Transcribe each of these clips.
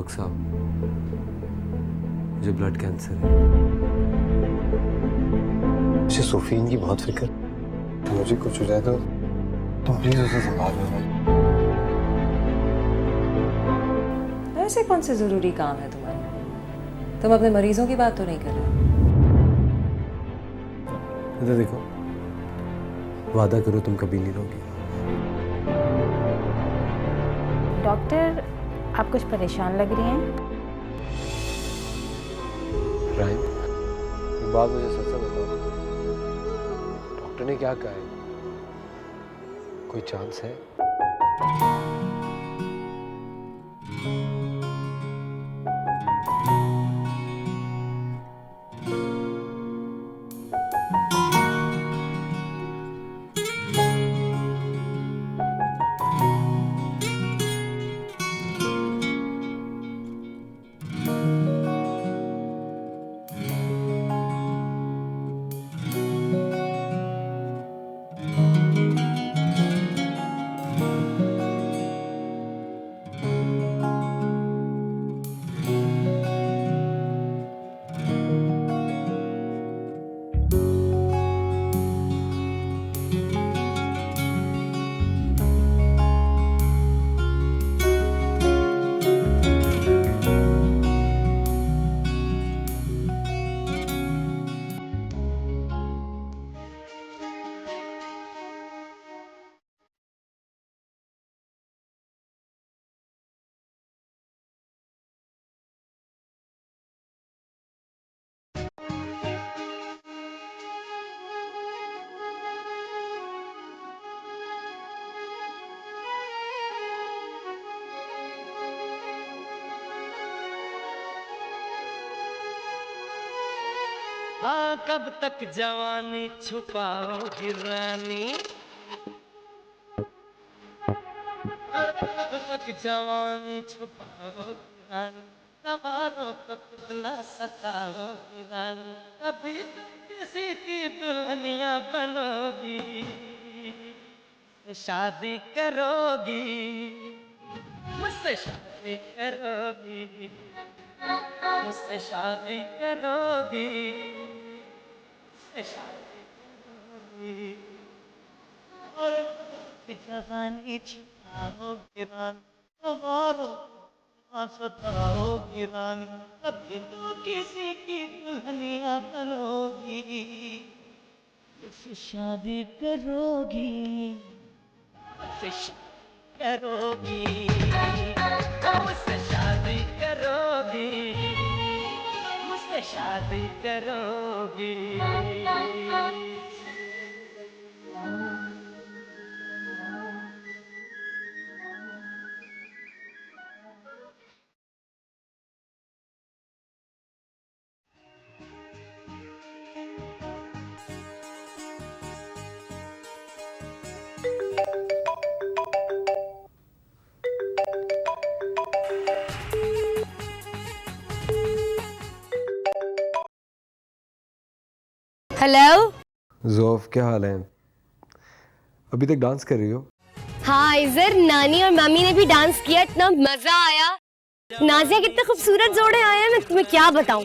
Doctor साहब, मुझे blood cancer है। मुझे सोफीन की बहुत फिक्र, तो मुझे कुछ हो जाए तो तुम प्लीज उसे संभाल लेना। ऐसे कौन से जरूरी काम है तुम्हारे? तुम अपने मरीजों की बात तो नहीं कर रहे? इधर देखो, वादा करो तुम कभी नहीं रोगी। डॉक्टर, आप कुछ परेशान लग रही हैं। राइम, एक बात मुझे सच से बताओ, डॉक्टर ने क्या कहा है? कोई चांस है? हाँ, कब तक जवानी छुपाओगी रानी, कब तक जवानी छुपाओगी रानी, सवारों को पुतला सताओगी रानी, कभी तुम किसी की दुल्हनिया बनोगी, शादी करोगी, मुझसे शादी करोगी, मुझसे शादी करोगी, और जवानी छुपाओगी रानी, सवारों को सताओगी रानी, कभी तो किसी की दुल्हनिया बनोगी, मुझसे शादी करोगी, मुझसे शादी करोगी, मुझसे शादी करोगी, मुझसे शादी करोगी। हेलो। ज़ोफ, क्या हाल है? अभी तक डांस कर रही हो? हाँ इज़र, नानी और मम्मी ने भी डांस किया, इतना मजा आया। नाजिया कितने खूबसूरत जोड़े आए हैं, मैं तुम्हें क्या बताऊं।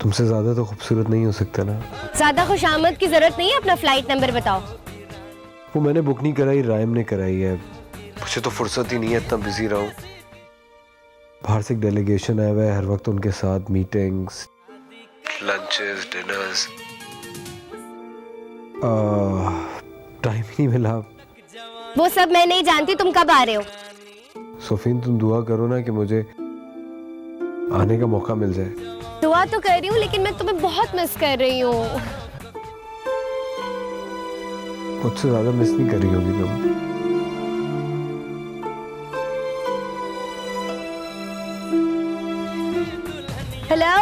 तुमसे ज्यादा तो खूबसूरत नहीं हो सकता ना। ज्यादा खुशामद की जरूरत नहीं है, अपना फ्लाइट नंबर बताओ। वो मैंने बुक नहीं कराई, राइम ने कराई है। मुझे तो फुर्सत ही नहीं है, इतना बिजी रहा हूँ। बाहर से एक डेलीगेशन आया हुआ है, हर वक्त उनके साथ मीटिंग्स, लंचेस, डिनर्स, टाइम ही नहीं मिला। वो सब मैं नहीं जानती, तुम कब आ रहे हो? सोफीन, तुम दुआ करो ना कि मुझे आने का मौका मिल जाए। दुआ तो कर रही हूँ, लेकिन मैं तुम्हें बहुत मिस कर रही हूँ। मुझसे ज्यादा मिस नहीं कर रही होगी तुम। हेलो।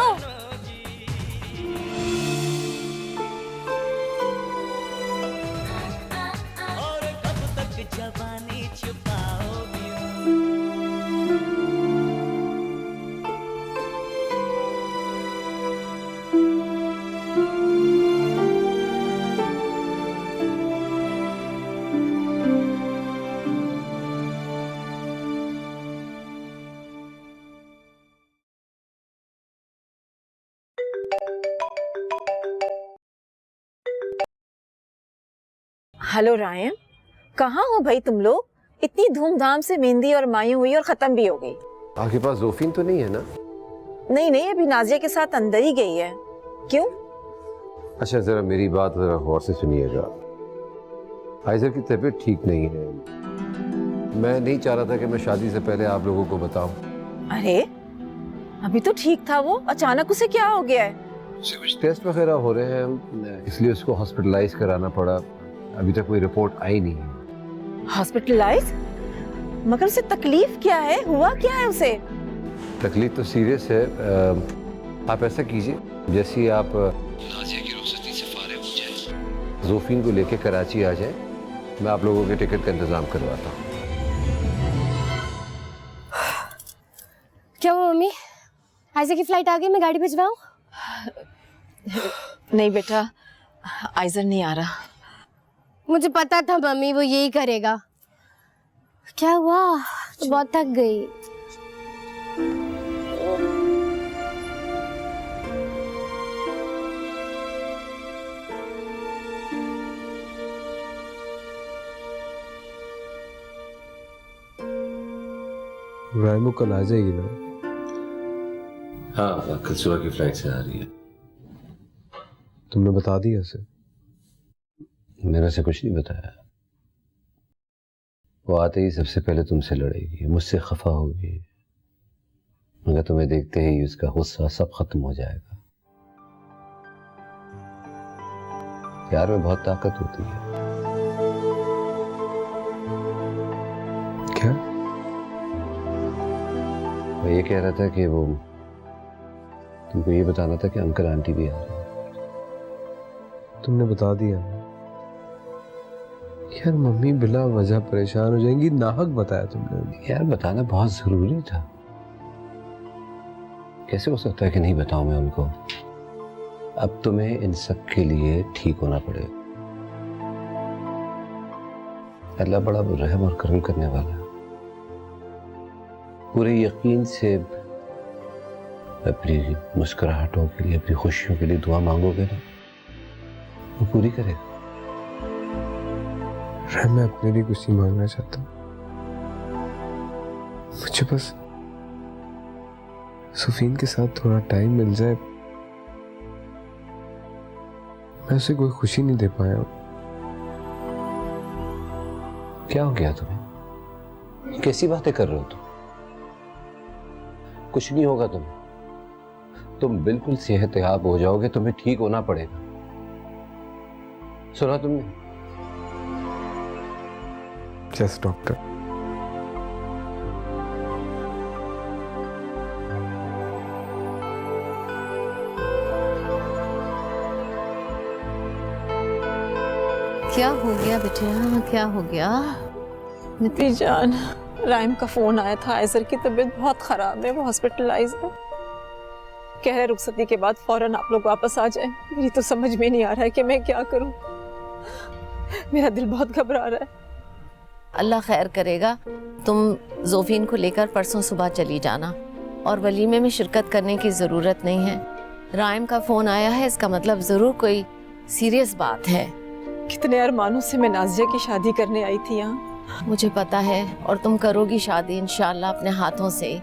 और कब तक जवानी छुपाओगी, हेलो रायम, कहाँ हो भाई तुम लोग? इतनी धूमधाम से मेहंदी और मायूं हुई और खत्म भी हो गई। आपके पास जोफिन तो नहीं है ना? नहीं नहीं, अभी नाजिया के साथ अंदर ही गई है। क्यों? अच्छा जरा मेरी बात जरा गौर से सुनिएगा। आइजर की तबीयत ठीक नहीं है। मैं नहीं चाह रहा था कि मैं शादी से पहले आप लोगों को बताऊं। अरे अभी तो ठीक था वो, अचानक उसे क्या हो गया है? कुछ टेस्ट वगैरह हो रहे हैं, इसलिए उसको हॉस्पिटलाइज कराना पड़ा। अभी तक कोई रिपोर्ट आई नहीं है। हॉस्पिटलाइज? मगर उसे तकलीफ क्या है? हुआ क्या है उसे? तकलीफ तो सीरियस है। आप ऐसा कीजिए, जैसे ही आप नाजिया की रुखसती से फारिग हो जाए, जोफिन को लेके कराची आ जाए, मैं आप लोगों के टिकट का इंतजाम करवाता हूँ। क्या हुआ मम्मी? आयशा की फ्लाइट आ गई, मैं गाड़ी भिजवाऊं? नहीं बेटा, आइजर नहीं आ रहा। मुझे पता था मम्मी वो यही करेगा। क्या हुआ? तो बहुत थक गई। रायमो कल आ जाएगी ना? हाँ, कल सुबह की फ्लाइट से आ रही है। तुमने बता दिया उसे? मैंने से कुछ नहीं बताया। वो आते ही सबसे पहले तुमसे लड़ेगी, मुझसे खफा होगी, मगर तुम्हें देखते ही उसका गुस्सा सब खत्म हो जाएगा। प्यार में बहुत ताकत होती है। क्या? मैं ये कह रहा था कि वो तुमको ये बताना था कि अंकल आंटी भी आ रहे हैं। तुमने बता दिया ना? यार मम्मी बिना वजह परेशान हो जाएंगी, नाहक बताया तुमने। यार बताना बहुत जरूरी था। कैसे हो सकता है कि नहीं बताऊं मैं उनको? अब तुम्हें इन सब के लिए ठीक होना पड़ेगा। अल्लाह बड़ा रहम और करम करने वाला है। पूरे यकीन से अपनी मुस्कुराहटों के लिए, अपनी खुशियों के लिए दुआ मांगोगे ना, वो पूरी करेगा। मैं अपने लिए कुछ नहीं मांगना चाहता। मुझे बस सुफीन के साथ थोड़ा टाइम मिल जाए। मैं उसे कोई खुशी नहीं दे पाया हूं। क्या हो गया तुम्हें? कैसी बातें कर रहे हो तुम? कुछ नहीं होगा तुम्हें। तुम बिल्कुल सेहतयाब हो जाओगे। तुम्हें ठीक होना पड़ेगा। सुना तुमने? Yes doctor. क्या हो गया बेटा? क्या हो गया? निति जान, राइम का फोन आया था। आयजर की तबीयत बहुत खराब है, वो हॉस्पिटलाइज है। कह रहे रुखसती के बाद फौरन आप लोग वापस आ जाएं। मेरी तो समझ में नहीं आ रहा है कि मैं क्या करूं। मेरा दिल बहुत घबरा रहा है। अल्लाह खैर करेगा। तुम जोफिन को लेकर परसों सुबह चली जाना, और वलीमे में शिरकत करने की ज़रूरत नहीं है। राइम का फ़ोन आया है, इसका मतलब ज़रूर कोई सीरियस बात है। कितने अरमानों से मैं नाजिया की शादी करने आई थी यहाँ। मुझे पता है, और तुम करोगी शादी इंशाल्लाह अपने हाथों से।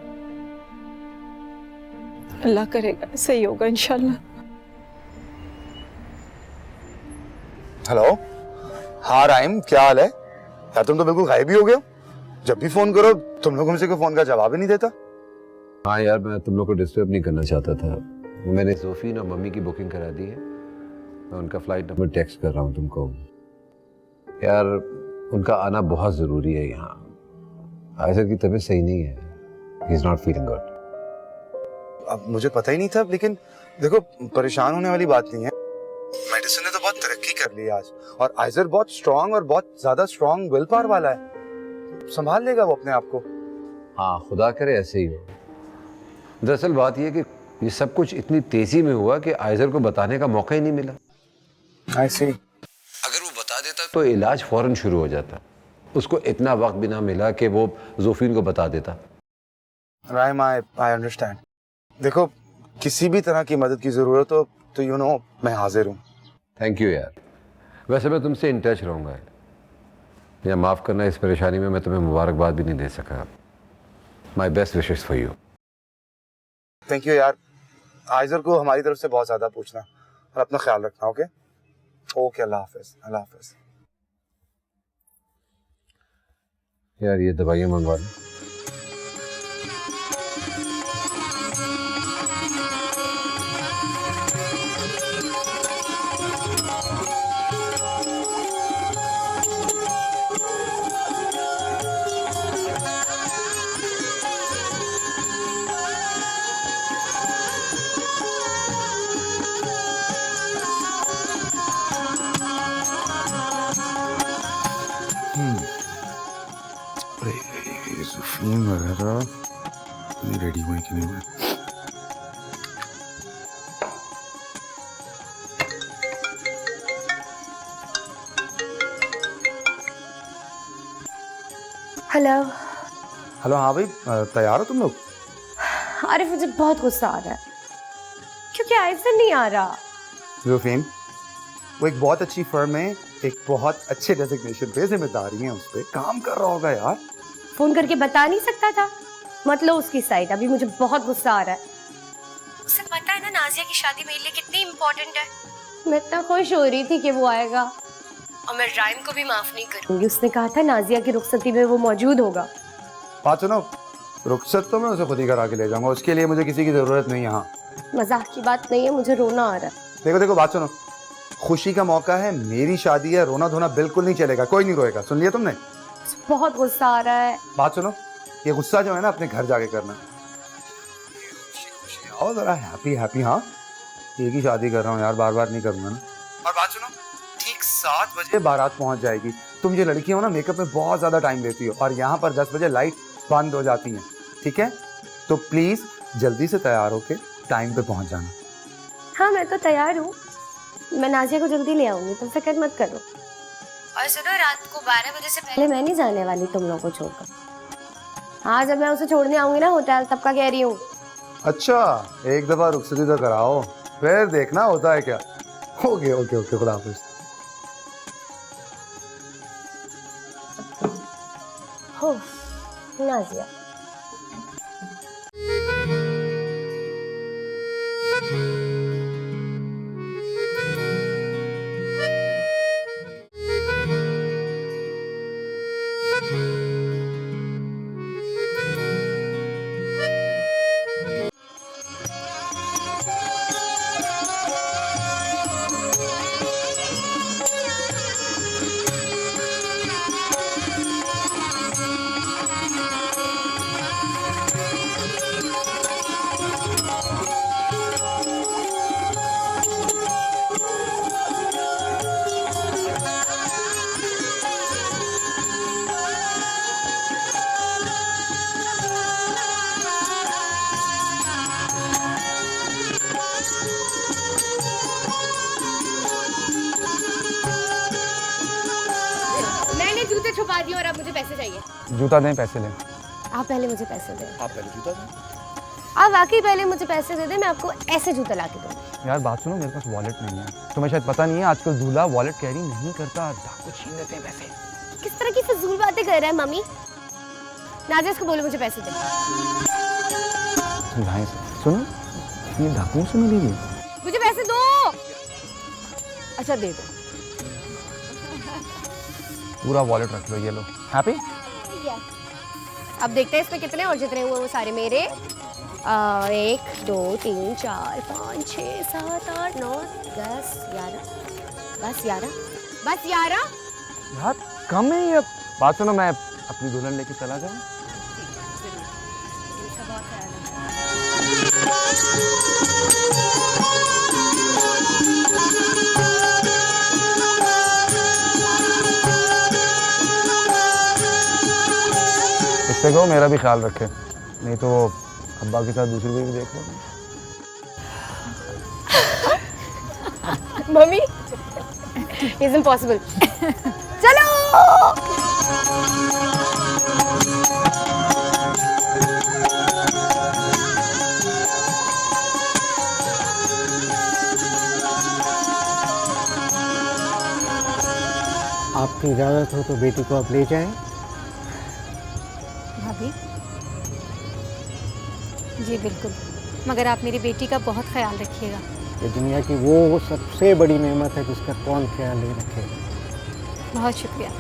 अल्लाह करेगा सही होगा इंशाल्लाह। हेलो, हाँ राइम, क्या हाल है? यार तुम तो बिल्कुल गायब ही हो गए हो। जब भी फोन करो तुम लोग हमसे कोई फोन का जवाब ही नहीं देता। हाँ यार, मैं तुम लोग को डिस्टर्ब नहीं करना चाहता था। मैंने जोफिन और मम्मी की बुकिंग करा दी है। मैं उनका फ्लाइट नंबर टेक्स्ट कर रहा हूँ तुमको। यार उनका आना बहुत ज़रूरी है यहाँ। आयशा की तबीयत सही नहीं है। He is not feeling good. अब मुझे पता ही नहीं था, लेकिन देखो परेशान होने वाली बात नहीं है। मेडिसिन ने तो बहुत तरक्की कर ली आज, और आइजर बहुत स्ट्रांग और बहुत ज्यादा स्ट्रांग विल पावर वाला है। संभाल लेगा वो अपने आप को। हाँ, खुदा करे ऐसे ही हो। दरअसल बात यह कि ये सब कुछ इतनी तेजी में हुआ कि आइजर को बताने का मौका ही नहीं मिला। आई सी। अगर वो बता देता तो इलाज फौरन शुरू हो जाता। उसको इतना वक्त भी ना मिला कि वो जोफिन को बता देता। Rhyme, I understand. देखो किसी भी तरह की मदद की जरूरत हो तो यू नो मैं हाजिर हूँ। थैंक यू यार। वैसे मैं तुमसे इन टच रहूँगा। या माफ़ करना, इस परेशानी में मैं तुम्हें मुबारकबाद भी नहीं दे सका। My best wishes for you. Thank you यार। आइजर को हमारी तरफ से बहुत ज़्यादा पूछना और अपना ख्याल रखना। ओके ओके, अल्लाह हाफिज़। अल्लाह हाफिज़। यार ये दवाइयाँ मंगवा लो। ज़ुफ़ीन वगैरह रेडी हुए कि नहीं हुए? हेलो। हेलो, हाँ भाई, तैयार हो तुम लोग? अरे मुझे बहुत गुस्सा आ रहा है क्योंकि आइजर नहीं आ रहा। ज़ुफ़ीन, वो एक बहुत अच्छी फर्म में एक बहुत अच्छे डेजिग्नेशन पे जिम्मेदारी है, उस पर काम कर रहा होगा यार। फोन करके बता नहीं सकता था? मतलब उसकी साइड। अभी मुझे बहुत गुस्सा आ रहा है। उसे पता है ना नाजिया की शादी मेरे लिए कितनी इम्पोर्टेंट है। मैं इतना खुश हो रही थी कि वो आएगा और मैं राइम को भी माफ नहीं करूंगी। उसने कहा था नाजिया की रुखसती में वो मौजूद होगा। बात सुनो, रुखसत तो मैं उसे खुद ही करा के ले जाऊंगा, उसके लिए मुझे किसी की जरूरत नहीं। यहाँ मजाक की बात नहीं है, मुझे रोना आ रहा है। देखो देखो, बात सुनो, खुशी का मौका है, मेरी शादी है, रोना धोना बिल्कुल नहीं चलेगा, कोई नहीं रोएगा। सुन लिया तुमने? बहुत गुस्सा आ रहा है। बात सुनो, ये गुस्सा जो है ना अपने घर जाके करना। आओ जरा हैप्पी हैप्पी। हाँ, एक ही शादी कर रहा हूँ यार, बार बार नहीं करूंगा ना। और बात सुनो, ठीक 7 बजे बारात पहुंच जाएगी। तुम जो लड़की हो ना, मेकअप में बहुत ज्यादा टाइम लेती हो और यहाँ पर 10 बजे लाइट बंद हो जाती है, ठीक है? तो प्लीज जल्दी से तैयार होके टाइम पे पहुंच जाना। हाँ मैं तो तैयार हूँ, मैं नाजिया को जल्दी ले आऊंगी, तुम फिक्र मत करो। और सुनो, रात को 12 बजे से पहले मैं नहीं जाने वाली तुम लोगों को छोड़कर। हाँ, जब मैं उसे छोड़ने आऊंगी ना होटल, तब का कह रही हूँ। अच्छा, एक दफा रुखसती तो कराओ, फिर देखना होता है क्या। ओके ओके ओके, खुदा हाफिज। हो नाजिया, जूते छुपा दिए और अब मुझे पैसे चाहिए। जूता दें, पैसे लें। आप पहले मुझे पैसे दें। आप पहले जूता दें। आप वाकई पहले मुझे पैसे दे दें, मैं आपको ऐसे जूता ला के दूँ। यार बात सुनो, मेरे पास वॉलेट नहीं है। तुम्हें शायद पता नहीं है, आजकल दूल्हा वॉलेट कैरी नहीं करता, डाकू छीन लेते हैं पैसे। किस तरह की फजूल बातें कर रहा है मम्मी? नाजिया इसको बोलो मुझे पैसे दे। समझाएं से। सुनो, ये डाकुओं से मिलेगी। मुझे पैसे दो। अच्छा दे दो। पूरा वॉलेट रख लो, ये लो। हैप्पी? अब देखते हैं इसमें कितने, और जितने हुए वो सारे मेरे। 1 2 3 4 5 6 7 8 9 10 11 बस 11 बस 11। यार कम है ये। बात सुनो, मैं अपनी दुल्हन लेके चला जाऊँ? इससे कहो मेरा भी ख्याल रखे, नहीं तो अब्बा के साथ दूसरी भी देख लो। Mummy, it's impossible. चलो। आपकी इजाज़त हो तो बेटी को आप ले जाएं। भाभी जी बिल्कुल, मगर आप मेरी बेटी का बहुत ख्याल रखिएगा। ये दुनिया की वो सबसे बड़ी नेमत है जिसका कौन ख्याल नहीं रखेगा। बहुत शुक्रिया।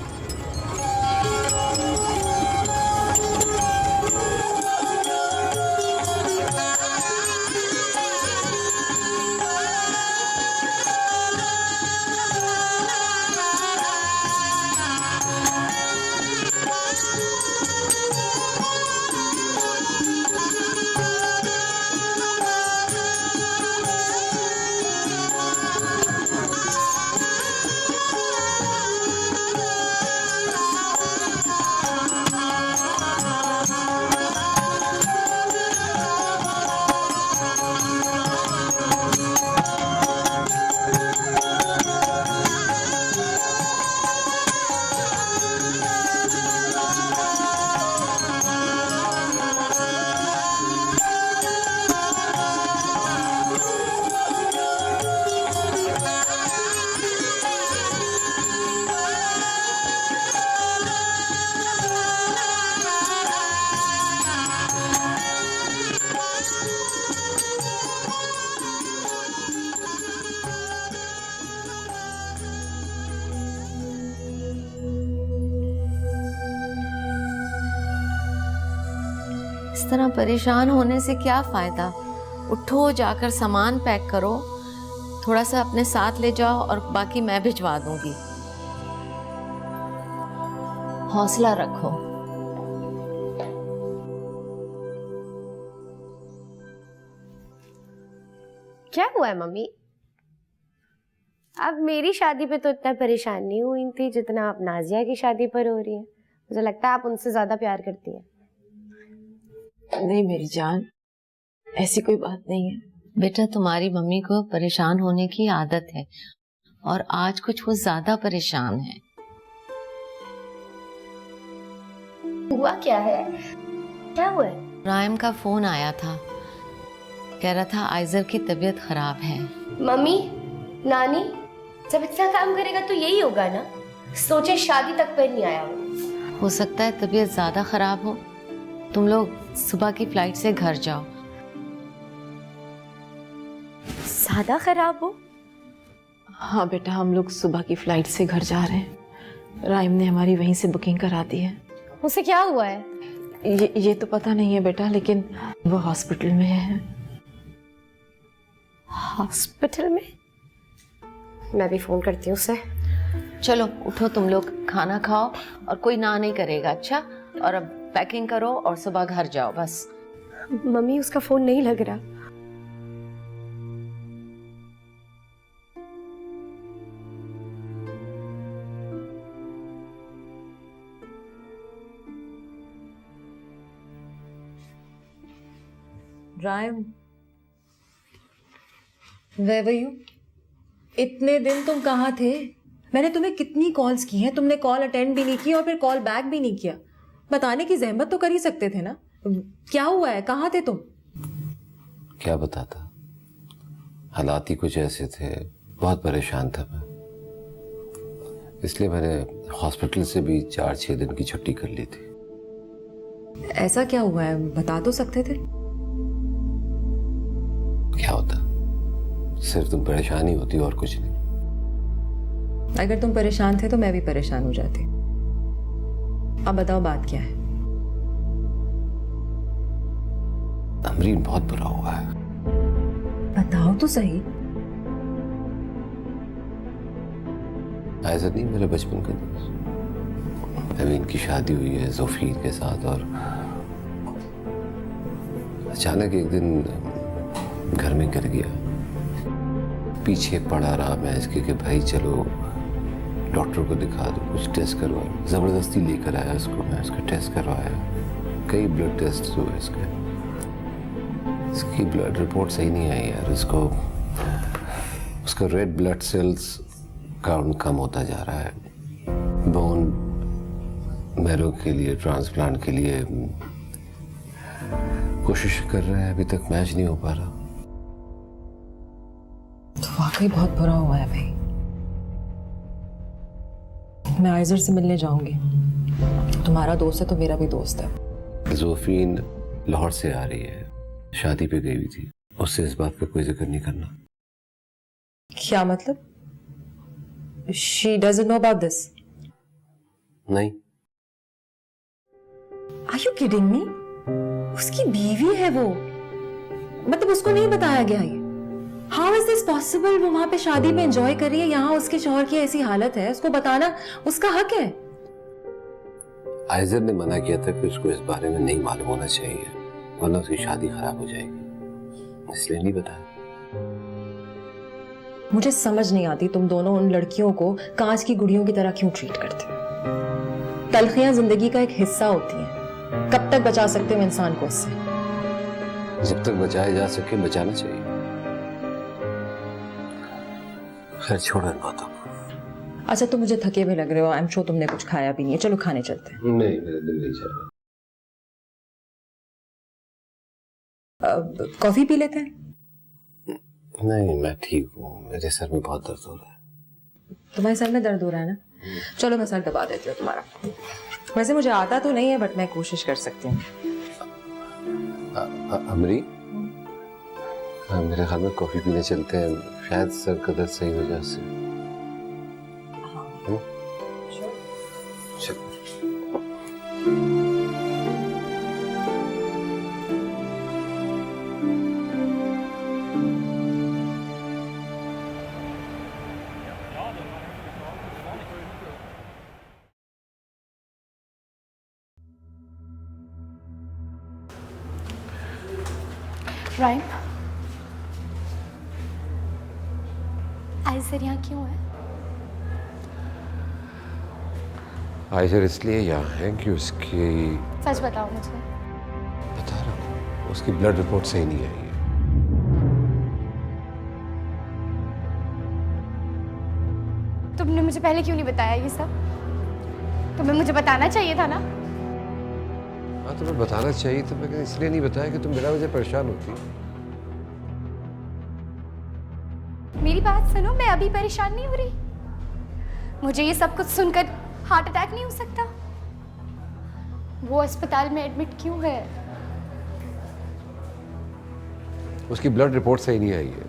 इस तरह परेशान होने से क्या फायदा। उठो, जाकर सामान पैक करो, थोड़ा सा अपने साथ ले जाओ और बाकी मैं भिजवा दूंगी। हौसला रखो। क्या हुआ है मम्मी? अब मेरी शादी पे तो इतना परेशान नहीं हुई थी जितना आप नाजिया की शादी पर हो रही है। मुझे लगता है आप उनसे ज्यादा प्यार करती हैं। नहीं मेरी जान, ऐसी कोई बात नहीं है। बेटा, तुम्हारी मम्मी को परेशान होने की आदत है और आज कुछ वो ज्यादा परेशान है। हुआ क्या है? क्या हुआ है? रायम का फोन आया था, कह रहा था आइजर की तबीयत खराब है। मम्मी, नानी, जब इतना काम करेगा तो यही होगा ना। सोचे शादी तक पर नहीं आया हो सकता है तबीयत ज्यादा खराब हो। तुम लोग सुबह की फ्लाइट से घर जाओ। ज्यादा खराब हो? हाँ बेटा, हम लोग सुबह की फ्लाइट से घर जा रहे हैं। राइम ने हमारी वहीं से बुकिंग करा दी है। उसे क्या हुआ है? ये तो पता नहीं है बेटा, लेकिन वो हॉस्पिटल में है। हॉस्पिटल में? मैं भी फोन करती हूँ उसे। चलो उठो, तुम लोग खाना खाओ और कोई ना नहीं करेगा। अच्छा, और अब पैकिंग करो और सुबह घर जाओ बस। मम्मी, उसका फोन नहीं लग रहा। रायम, where were you? इतने दिन तुम कहाँ थे? मैंने तुम्हें कितनी कॉल्स की हैं, तुमने कॉल अटेंड भी नहीं की और फिर कॉल बैक भी नहीं किया। बताने की जहमत तो कर ही सकते थे ना। क्या हुआ है, कहाँ थे तुम? क्या बताता, हालात ही कुछ ऐसे थे, बहुत परेशान था मैं, इसलिए मैंने हॉस्पिटल से भी 4-6 दिन की छुट्टी कर ली थी। ऐसा क्या हुआ है, बता तो सकते थे। क्या होता, सिर्फ तुम परेशान ही होती और कुछ नहीं। अगर तुम परेशान थे तो मैं भी परेशान हो जाती। अब बताओ बात क्या है? अमरीन बहुत बुरा हुआ है। बताओ तो सही। आइज़र नहीं, मेरे बचपन का दोस्त। अभी इनकी शादी हुई है जोफीन के साथ और अचानक एक दिन घर में गिर गया। पीछे पड़ा रहा मैं इसके कि भाई चलो डॉक्टर को दिखा दो, कुछ टेस्ट करवा। जबरदस्ती लेकर आया उसको, मैं उसका टेस्ट करवाया, कई ब्लड टेस्ट हुए इसके। इसकी ब्लड रिपोर्ट सही नहीं आई यार। उसका रेड ब्लड सेल्स काउंट कम होता जा रहा है। बोन मैरो के लिए, ट्रांसप्लांट के लिए कोशिश कर रहे हैं, अभी तक मैच नहीं हो पा रहा। तो वाकई बहुत बुरा हुआ है भाई। मैं आइजर से मिलने जाऊंगी। तुम्हारा दोस्त है तो मेरा भी दोस्त है। जोफीन लाहौर से आ रही है, शादी पे गई हुई थी, उससे इस बात पे कोई जिक्र नहीं करना। क्या मतलब? She doesn't know about this. नहीं। Are you kidding me? उसकी बीवी है वो, मतलब उसको नहीं बताया गया ये? How is this possible? वो वहां पे शादी में एंजॉय कर रही है, यहाँ उसके शौहर की ऐसी हालत है, उसको बताना उसका हक है। आइजर ने मना किया था कि उसको इस बारे में नहीं मालूम होना चाहिए, वरना उसकी शादी खराब हो जाएगी, इसलिए नहीं बताया। मुझे समझ नहीं आती तुम दोनों उन लड़कियों को कांच की गुड़ियों की तरह क्यों ट्रीट करते हो। तलखियां जिंदगी का एक हिस्सा होती हैं, कब तक बचा सकते हो इंसान को उससे? जब तक बचाया जा सके बचाना चाहिए। खैर छोड़ो इन बातों को। अच्छा तुम मुझे थके हुए लग रहे हो, आई एम श्योर तुमने कुछ खाया भी नहीं है, चलो खाने चलते हैं। नहीं, मेरा दिल नहीं चाह रहा। कॉफी पी लेते हैं? नहीं, मैं ठीक हूँ, मेरे सर में बहुत दर्द हो रहा है। तुम्हारे सर में दर्द हो रहा है ना? चलो मैं सर दबा देती हूँ तुम्हारा। वैसे मुझे आता तो नहीं है, बट मैं कोशिश कर सकती हूँ। अमरी, मेरे ख्याल में कॉफी पीने चलते हैं, शायद सर का दर्द सही हो जाए उससे। चलो। राइम, आइजर यहाँ क्यों है? आइजर इसलिए यहाँ है कि उसकी, सच बताओ मुझे। बता रहा हूँ, उसकी ब्लड रिपोर्ट सही नहीं आई है। तुमने मुझे पहले क्यों नहीं बताया ये सब? तुम्हें मुझे बताना चाहिए था ना। हाँ, तुम्हें बताना चाहिए था, मैं इसलिए नहीं बताया कि तुम बिना वजह परेशान होती। मेरी बात सुनो, मैं अभी परेशान नहीं हो रही। मुझे ये सब कुछ सुनकर हार्ट अटैक नहीं हो सकता? वो अस्पताल में एडमिट क्यों है? उसकी ब्लड रिपोर्ट सही नहीं आई है।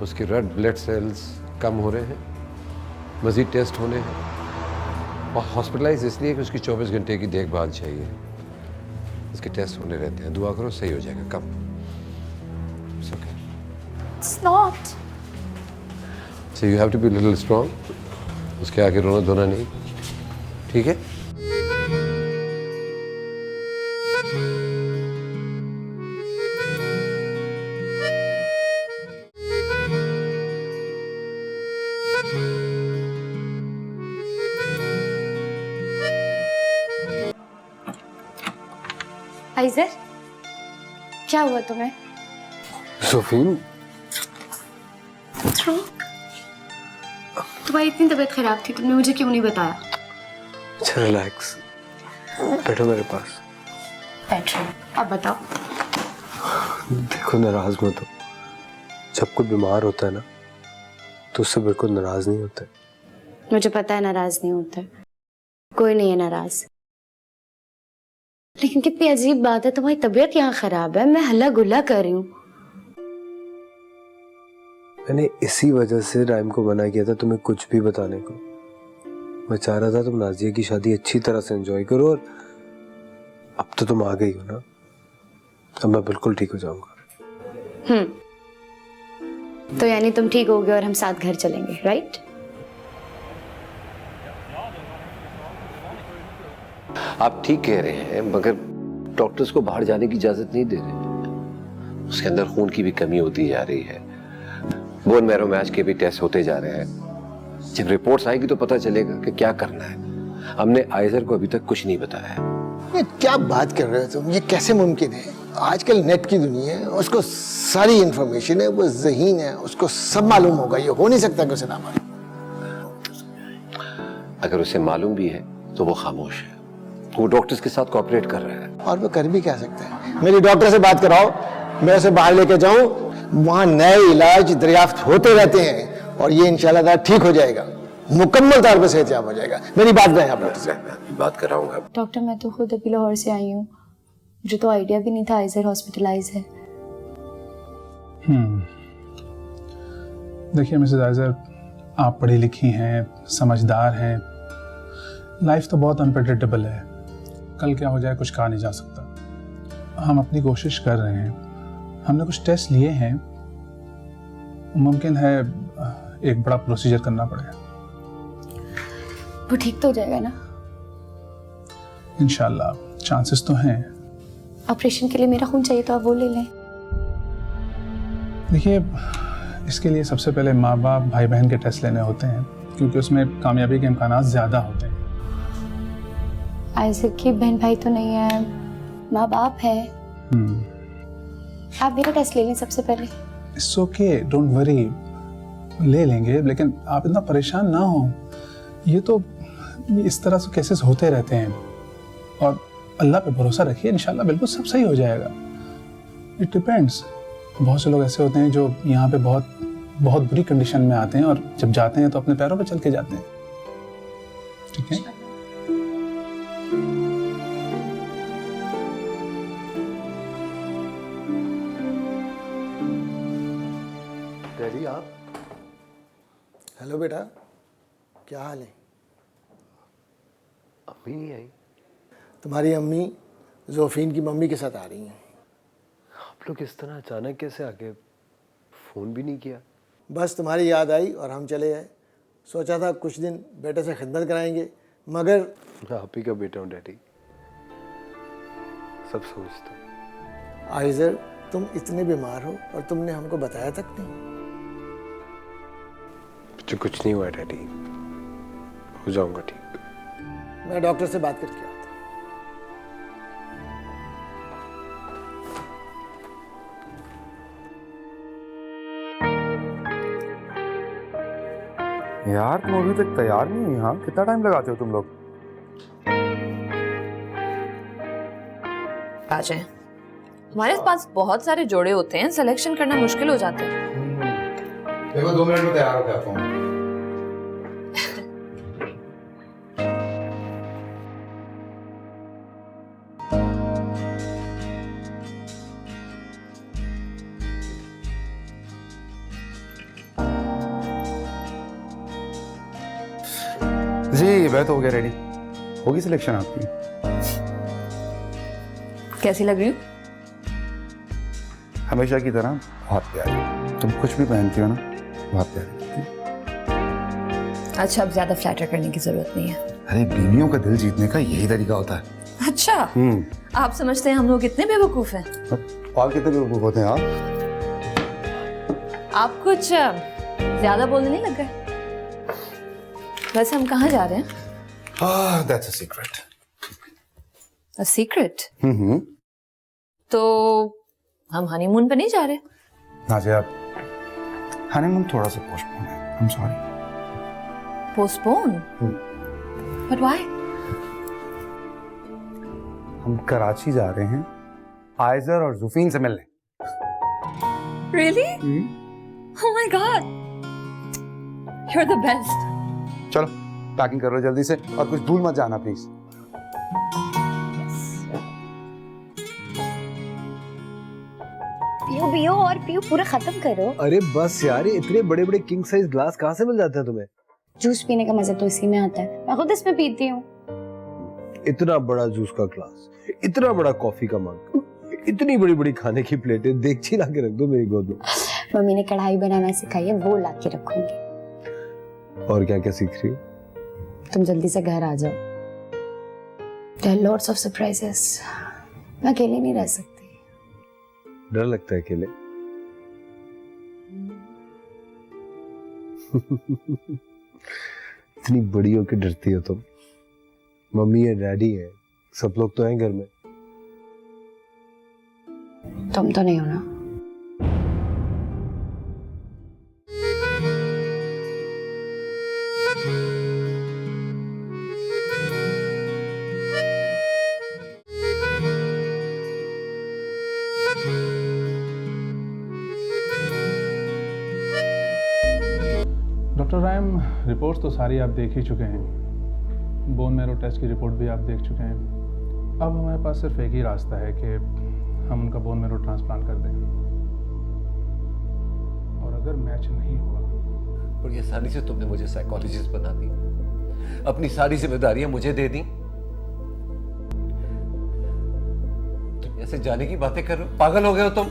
उसके रेड ब्लड सेल्स कम हो रहे हैं, मजीद टेस्ट होने हैं, और हॉस्पिटलाइज इसलिए कि उसकी 24 घंटे की देखभाल चाहिए। इसके टेस्ट होने रहते हैं, दुआ करो सही हो जाएगा। कम It's okay. It's not. So you have to be a little strong. उसके आगे रोना धोना नहीं, ठीक है? आइजर, क्या हुआ तुम्हें? जोफीन, तुम्हारी इतनी तबीयत खराब थी, तुमने मुझे क्यों नहीं बताया? अच्छा रिलैक्स, बैठो मेरे पास। बैठ रही हूँ, अब बताओ। देखो नाराज मत हो, जब कोई बीमार होता है ना तो उससे बिल्कुल नाराज नहीं होता। मुझे पता है नाराज नहीं होता, कोई नहीं है नाराज, लेकिन कितनी अजीब बात है, तुम्हारी तबीयत यहाँ खराब है, मैं हल्ला गुल्ला कर रही हूँ। मैंने इसी वजह से राइम को मना किया था तुम्हें कुछ भी बताने को। मैं चाह रहा था तुम नाजिया की शादी अच्छी तरह से एंजॉय करो, और अब तो तुम आ गई हो ना, अब मैं बिल्कुल ठीक हो जाऊंगा। तो यानी तुम ठीक होगे और हम साथ घर चलेंगे, राइट? आप ठीक कह रहे हैं, मगर डॉक्टर्स को बाहर जाने की इजाजत नहीं दे रहे। उसके अंदर खून की भी कमी होती जा रही है, बोन मैरो मैच के भी टेस्ट होते जा रहे हैं। जब रिपोर्ट्स आएगी तो पता चलेगा कि क्या करना है। हमने आइजर को अभी तक कुछ नहीं बताया है। क्या बात कर रहे हो तुम? ये कैसे मुमकिन है? आजकल नेट की दुनिया है, उसको सारी इंफॉर्मेशन है, वो ज़हीन है, उसको सब मालूम होगा। ये हो नहीं सकता कि उसे ना मालूम। अगर उसे मालूम भी है तो वो खामोश है, वो डॉक्टर्स के साथ कोऑपरेट कर रहा है। और वो कर भी क्या सकते हैं? मेरी डॉक्टर से बात कराओ, मैं उसे बाहर लेके जाऊं, वहां नए इलाज दरियाफ्त होते रहते हैं और ये इंशाल्लाह ठीक हो जाएगा। मुकम्मल तौर पे सेहतयाब हो जाएगा। मेरी बात करें आप डॉक्टर से। बात कराऊंगा। डॉक्टर मैं तो खुद अभी लाहौर से आई हूँ, मुझे तो आइडिया भी नहीं था आइजर हॉस्पिटलाइज है। देखिए मिसेस आइजर, आप पढ़ी लिखी हैं, समझदार हैं। लाइफ तो बहुत अनप्रेडिक्टेबल है, कल क्या हो जाए कुछ कहा नहीं जा सकता। हम अपनी कोशिश कर रहे हैं, हमने कुछ टेस्ट लिए हैं, मुमकिन है एक बड़ा प्रोसीजर करना पड़ेगा। वो ठीक तो हो जाएगा ना? इंशाल्लाह, चांसेस तो हैं। ऑपरेशन के लिए मेरा खून चाहिए तो आप वो ले लें। देखिए, इसके लिए सबसे पहले माँ बाप भाई बहन के टेस्ट लेने होते हैं, क्योंकि उसमें कामयाबी के इम्कानात ज़्यादा होते हैं। आइजर की बहन भाई तो नहीं है, माँ बाप है। आप मेरा टेस्ट ले लें सबसे पहले। इट्स ओके, डोंट वरी, ले लेंगे, लेकिन आप इतना परेशान ना हो। ये इस तरह से केसेस होते रहते हैं, और अल्लाह पे भरोसा रखिए, इंशाल्लाह बिल्कुल सब सही हो जाएगा। It depends. बहुत से लोग ऐसे होते हैं जो यहाँ पे बहुत बहुत बुरी कंडीशन में आते हैं, और जब जाते हैं तो अपने पैरों पे चल के जाते हैं। ठीक है? डैडी आप? हेलो बेटा, क्या हाल है? अम्मी नहीं आई? तुम्हारी अम्मी जोफीन की मम्मी के साथ आ रही हैं। आप लोग इस तरह अचानक कैसे आ गए? फ़ोन भी नहीं किया? बस तुम्हारी याद आई और हम चले आए। सोचा था कुछ दिन बेटे से खिदमत कराएंगे, मगर मैं आप ही का बेटा हूँ डैडी, सब सोचता हूँ। आइजर, तुम इतने बीमार हो और तुमने हमको बताया तक नहीं। मुझे कुछ नहीं हुआ डैडी, हो जाऊंगा ठीक। मैं डॉक्टर से बात करके आता है। यार तुम अभी तक तैयार नहीं हुई? हाँ, कितना टाइम लगाते हो तुम लोग? आ जाए। हमारे पास बहुत सारे जोड़े होते हैं, सिलेक्शन करना मुश्किल हो जाता है। देखो 2 मिनट में तैयार हो जाता हूँ। जी मैं तो हो गया रेडी। होगी सिलेक्शन आपकी? कैसी लग रही हूँ? हमेशा की तरह बहुत प्यारी। तुम कुछ भी पहनती हो ना, बहुत प्यारी। अच्छा, अब ज्यादा फ्लैटर करने की जरूरत नहीं है। अरे बीवियों का दिल जीतने का यही तरीका होता है। अच्छा, आप समझते हैं हम लोग इतने बेवकूफ हैं? और कितने बेवकूफ होते हैं आप? आप कुछ ज्यादा बोलने नहीं लग गए? वैसे हम कहाँ जा रहे हैं? That's a secret. A secret? तो हम हनीमून पे नहीं जा रहे? नाज़िया, हनीमून थोड़ा सा पोस्टपोन है। I'm sorry. Postpone? But why? हम कराची जा रहे हैं आइजर और जुफीन से मिलने। Really? Oh my God! You're the best. चलो पैकिंग कर लो जल्दी से, और कुछ भूल मत जाना प्लीज। पियो पियो और पियो, पूरा खत्म करो। अरे बस यार, ये इतने बड़े बड़े किंग साइज ग्लास कहाँ से मिल जाते हैं तुम्हें? जूस पीने का मजा तो इसी में आता है, मैं खुद इसमें पीती हूँ। इतना बड़ा जूस का ग्लास, इतना बड़ा कॉफी का मग, इतनी बड़ी बड़ी खाने की प्लेटें, देगची ला के रख दो मेरी गोद में। मम्मी ने कढ़ाई बनाना सिखाई है, वो ला के रखूंगी। और क्या क्या सीख रही हो? तुम जल्दी से घर आ जाओ। There are lots of surprises. मैं अकेले नहीं रह सकती। डर लगता है अकेले? इतनी बड़ी होकर डरती हो तुम? मम्मी है, डैडी है, सब लोग तो हैं घर में। तुम तो नहीं हो ना? डॉक्टर रायम, रिपोर्ट्स तो सारी आप देख ही चुके हैं, बोन मैरो टेस्ट की रिपोर्ट भी आप देख चुके हैं। अब हमारे पास सिर्फ एक ही रास्ता है कि हम उनका बोन मैरो ट्रांसप्लांट कर दें, और अगर मैच नहीं हुआ। और ये आसानी से तुमने मुझे साइकोलॉजिस्ट बना दी, अपनी सारी जिम्मेदारियां मुझे दे दी। तुम ऐसे जाने की बातें कर रहे हो, पागल हो गए हो तुम।